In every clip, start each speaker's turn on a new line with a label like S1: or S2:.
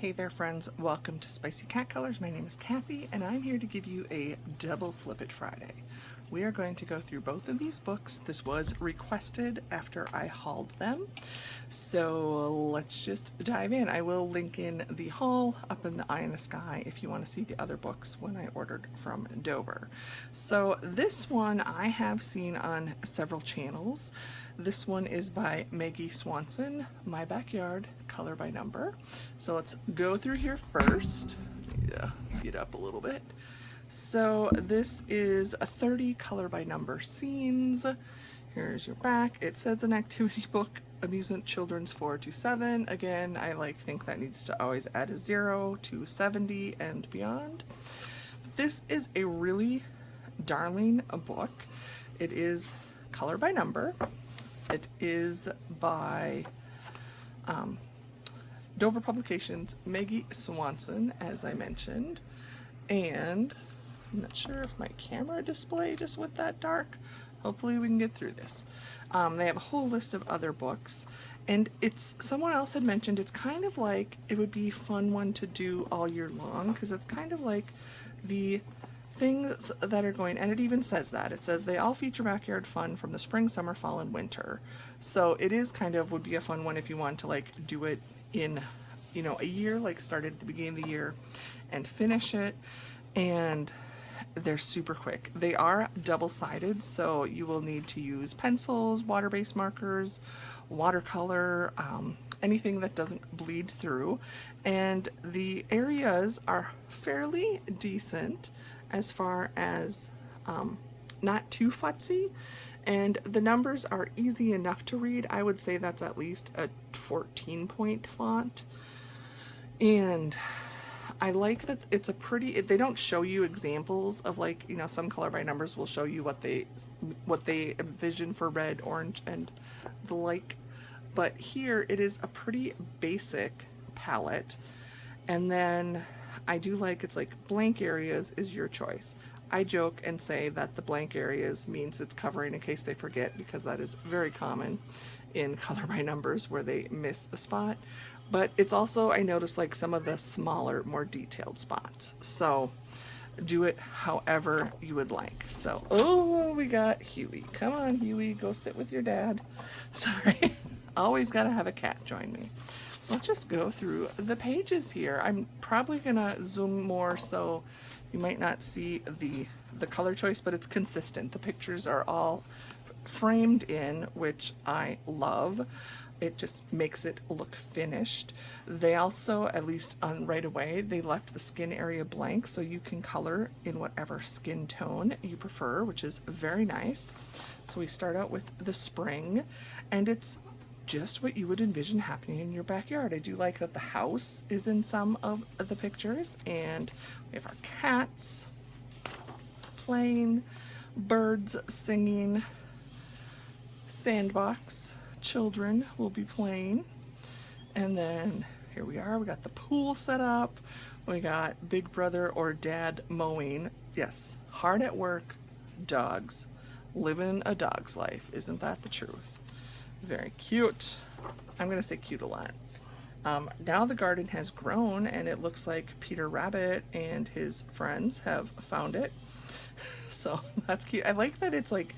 S1: Hey there friends, welcome to Spicy Cat Colors. My name is Kathy and I'm here to give you a double Flip It Friday. We are going to go through both of these books. This was requested after I hauled them. So let's just dive in. I will link in the haul up in the eye in the sky if you want to see the other books when I ordered from Dover. So this one I have seen on several channels. This one is by Maggie Swanson, My Backyard, Color by Number. So let's go through here first. Need to get up a little bit. So this is a 30 color by number scenes. Here's your back. It says an activity book, amusement children's 4 to 7. Again, I think that needs to always add a 0 to 70 and beyond. This is a really darling book. It is color by number. It is by Dover Publications, Maggie Swanson, as I mentioned. And I'm not sure if my camera display just went that dark. Hopefully we can get through this. They have a whole list of other books, and it's, someone else had mentioned, it's kind of like, it would be a fun one to do all year long, because it's kind of like the things that are going, and it even says that. It says they all feature backyard fun from the spring, summer, fall, and winter. So it is kind of, would be a fun one if you want to like do it in, you know, a year, like start at the beginning of the year and finish it. And they're super quick. They are double-sided, so you will need to use pencils, water-based markers, watercolor, anything that doesn't bleed through. And the areas are fairly decent as far as not too futzy, and the numbers are easy enough to read. I would say that's at least a 14-point font. And I like that it's a pretty, they don't show you examples of, like, you know, some color by numbers will show you what they envision for red, orange, and the like. But here it is a pretty basic palette. And then I do like, it's like blank areas is your choice. I joke and say that the blank areas means it's covering in case they forget, because that is very common in color by numbers where they miss a spot. But it's also, I noticed, like some of the smaller, more detailed spots. So do it however you would like. So, oh, we got Huey. Come on, Huey, go sit with your dad. Sorry, always gotta have a cat join me. So let's just go through the pages here. I'm probably gonna zoom more so you might not see the color choice, but it's consistent. The pictures are all framed in, which I love. It just makes it look finished. They also, at least on right away, they left the skin area blank, so you can color in whatever skin tone you prefer, which is very nice. So we start out with the spring, and it's just what you would envision happening in your backyard. I do like that the house is in some of the pictures, and we have our cats playing, birds singing, sandbox, children will be playing, and then here we are, we got the pool set up, we got Big Brother or Dad mowing. Yes, hard at work dogs, living a dog's life. Isn't that the truth? Very cute. I'm gonna say cute a lot. Now the garden has grown, and it looks like Peter Rabbit and his friends have found it. So that's cute. I like that it's like,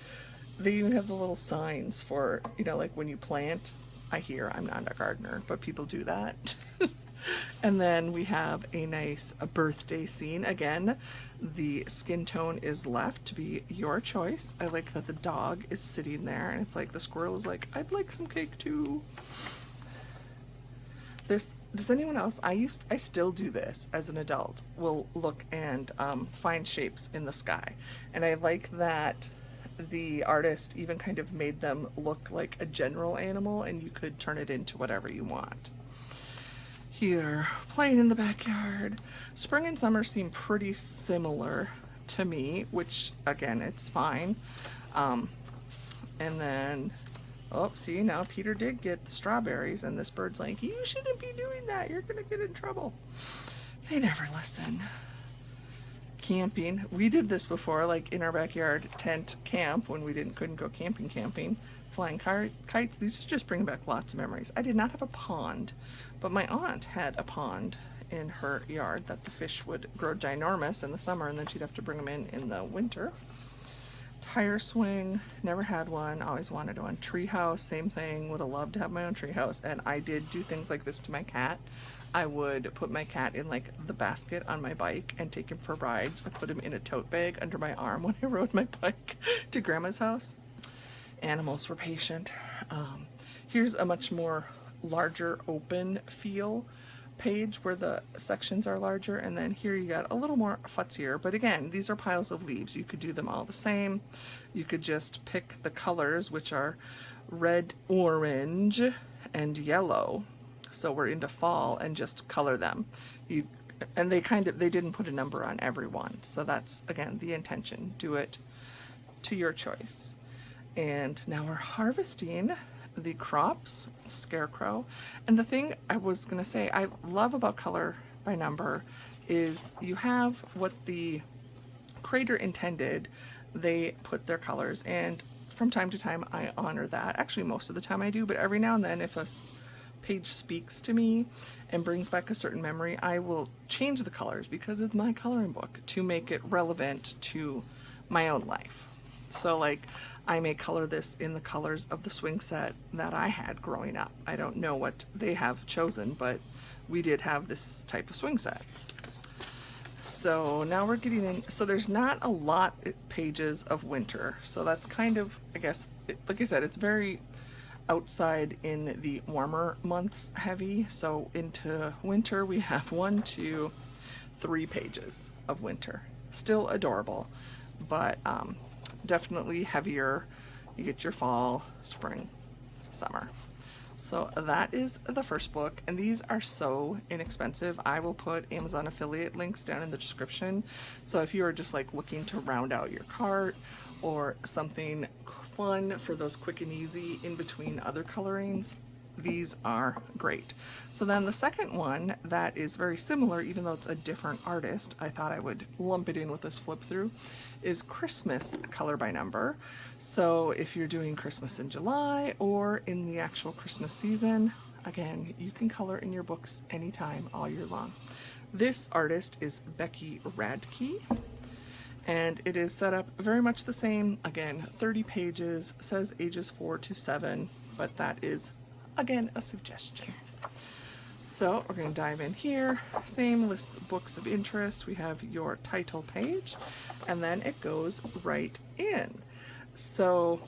S1: they even have the little signs for, you know, like when you plant. I'm not a gardener, but people do that. And then we have a nice birthday scene. Again, the skin tone is left to be your choice. I like that the dog is sitting there, and it's like the squirrel is like, I'd like some cake too. This, does anyone else, I still do this as an adult. We'll look and find shapes in the sky. And I like that the artist even kind of made them look like a general animal, and you could turn it into whatever you want. Here, playing in the backyard. Spring and summer seem pretty similar to me, which again, it's fine. And then, oh, see, now Peter did get the strawberries, and this bird's like, you shouldn't be doing that, you're gonna get in trouble. They never listen. Camping. We did this before, like in our backyard tent camp when we couldn't go camping. flying kites. These just bring back lots of memories. I did not have a pond, but my aunt had a pond in her yard that the fish would grow ginormous in the summer, and then she'd have to bring them in the winter. Tire swing, never had one, always wanted one. Treehouse, same thing, would have loved to have my own treehouse. And I did do things like this to my cat. I would put my cat in like the basket on my bike and take him for rides, or put him in a tote bag under my arm when I rode my bike to grandma's house. Animals were patient. Here's a much more larger open feel page where the sections are larger, and then here you got a little more futzier, but again, these are piles of leaves. You could do them all the same. You could just pick the colors, which are red, orange, and yellow. So we're into fall, and just color them. And they didn't put a number on every one. So that's, again, the intention. Do it to your choice. And now we're harvesting the crops, scarecrow. And the thing I was gonna say I love about color by number is you have what the creator intended. They put their colors, and from time to time I honor that. Actually, most of the time I do, but every now and then if a page speaks to me and brings back a certain memory, I will change the colors, because it's my coloring book, to make it relevant to my own life. So like, I may color this in the colors of the swing set that I had growing up. I don't know what they have chosen, but we did have this type of swing set. So now we're getting in, so there's not a lot of pages of winter. So that's kind of, I guess, like I said, it's very outside in the warmer months heavy. So into winter we have 1, 2, 3 pages of winter. Still adorable, but definitely heavier. You get your fall, spring, summer. So that is the first book, and these are so inexpensive. I will put Amazon affiliate links down in the description. So if you are just like looking to round out your cart or something fun for those quick and easy in between other colorings, these are great. So then the second one that is very similar, even though it's a different artist, I thought I would lump it in with this flip through, is Christmas color by number. So if you're doing Christmas in July or in the actual Christmas season, again, you can color in your books anytime, all year long. This artist is Becky Radke, and it is set up very much the same. Again, 30 pages, says ages 4 to 7, but that is, again, a suggestion. So we're going to dive in here. Same list of books of interest. We have your title page, and then it goes right in. So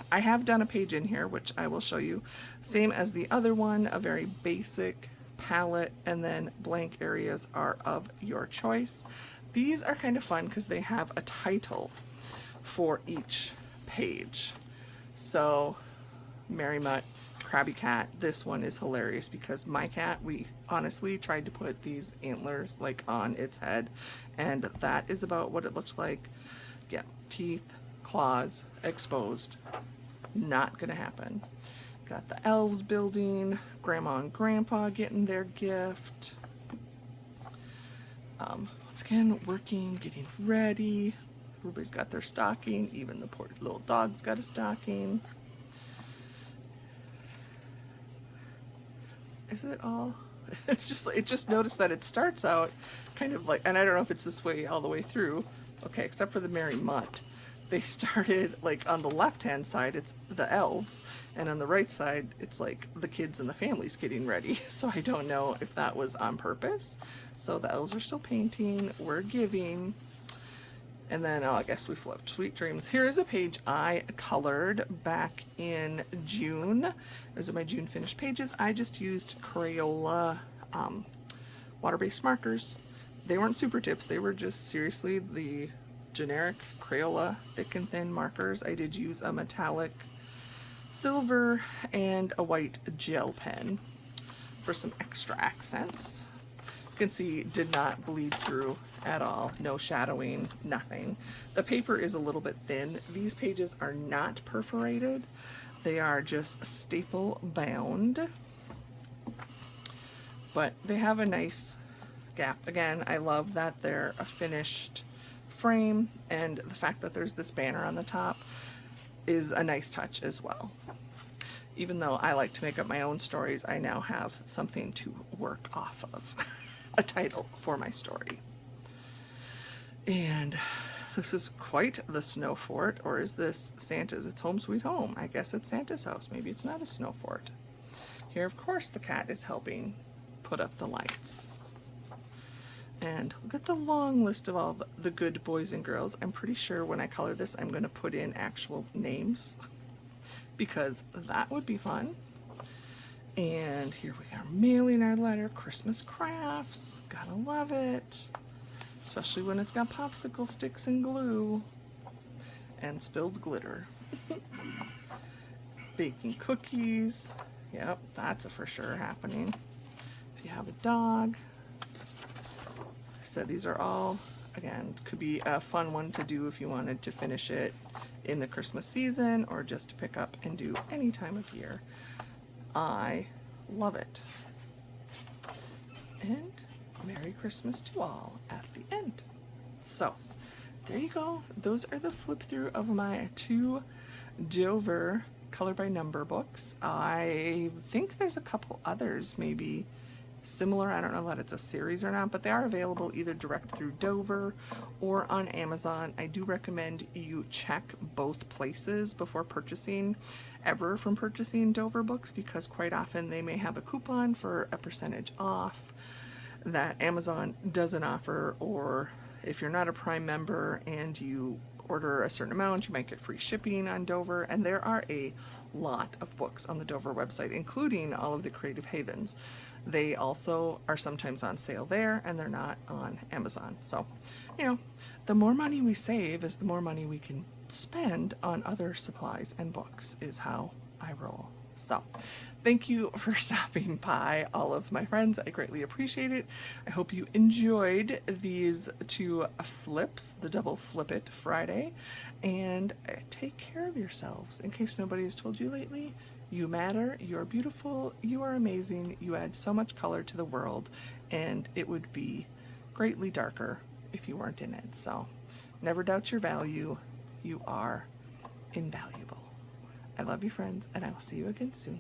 S1: I have done a page in here, which I will show you. Same as the other one, a very basic palette, and then blank areas are of your choice. These are kind of fun because they have a title for each page. So Mary Mutt, Krabby Cat. This one is hilarious because my cat, we honestly tried to put these antlers like on its head, and that is about what it looks like. Yeah, teeth, claws, exposed. Not gonna happen. Got the elves building, grandma and grandpa getting their gift. Once again, working, getting ready. Everybody's got their stocking, even the poor little dog's got a stocking. Is it all? It's just, it just noticed that it starts out kind of like, and I don't know if it's this way all the way through. Okay, except for the Mary Mutt. They started like on the left-hand side, it's the elves, and on the right side, it's like the kids and the families getting ready. So I don't know if that was on purpose. So the elves are still painting, we're giving. And then, oh, I guess we flipped. Sweet Dreams. Here is a page I colored back in June. Those are my June finished pages. I just used Crayola water-based markers. They weren't super tips. They were just seriously the generic Crayola thick and thin markers. I did use a metallic silver and a white gel pen for some extra accents. You can see did not bleed through at all. No shadowing, nothing. The paper is a little bit thin. These pages are not perforated. They are just staple bound. But they have a nice gap. Again, I love that they're a finished frame, and the fact that there's this banner on the top. is a nice touch as well. Even though I like to make up my own stories, I now have something to work off of, a title for my story. And this is quite the snow fort, or is this Santa's? It's home sweet home. I guess it's Santa's house. Maybe it's not a snow fort. Here, of course, the cat is helping put up the lights. And look at the long list of all the good boys and girls. I'm pretty sure when I color this, I'm going to put in actual names because that would be fun. And here we are mailing our letter, Christmas crafts. Gotta love it. Especially when it's got popsicle sticks and glue and spilled glitter. Baking cookies. Yep, that's a for sure happening. If you have a dog. So these are all, again, could be a fun one to do if you wanted to finish it in the Christmas season or just to pick up and do any time of year. I love it. And Merry Christmas to all at the end. So there you go. Those are the flip through of my 2 Dover color by number books. I think there's a couple others maybe similar. I don't know that it's a series or not, but they are available either direct through Dover or on Amazon. I do recommend you check both places before purchasing from purchasing Dover books, because quite often they may have a coupon for a percentage off that Amazon doesn't offer, or if you're not a Prime member and you order a certain amount, you might get free shipping on Dover. And there are a lot of books on the Dover website, including all of the Creative Havens. They also are sometimes on sale there, and they're not on Amazon. So, you know, the more money we save is the more money we can spend on other supplies and books, is how I roll. So, thank you for stopping by, all of my friends. I greatly appreciate it. I hope you enjoyed these 2 flips, the double Flip It Friday. And take care of yourselves. In case nobody has told you lately, you matter, you're beautiful, you are amazing, you add so much color to the world, and it would be greatly darker if you weren't in it. So never doubt your value. You are invaluable. I love you, friends, and I will see you again soon.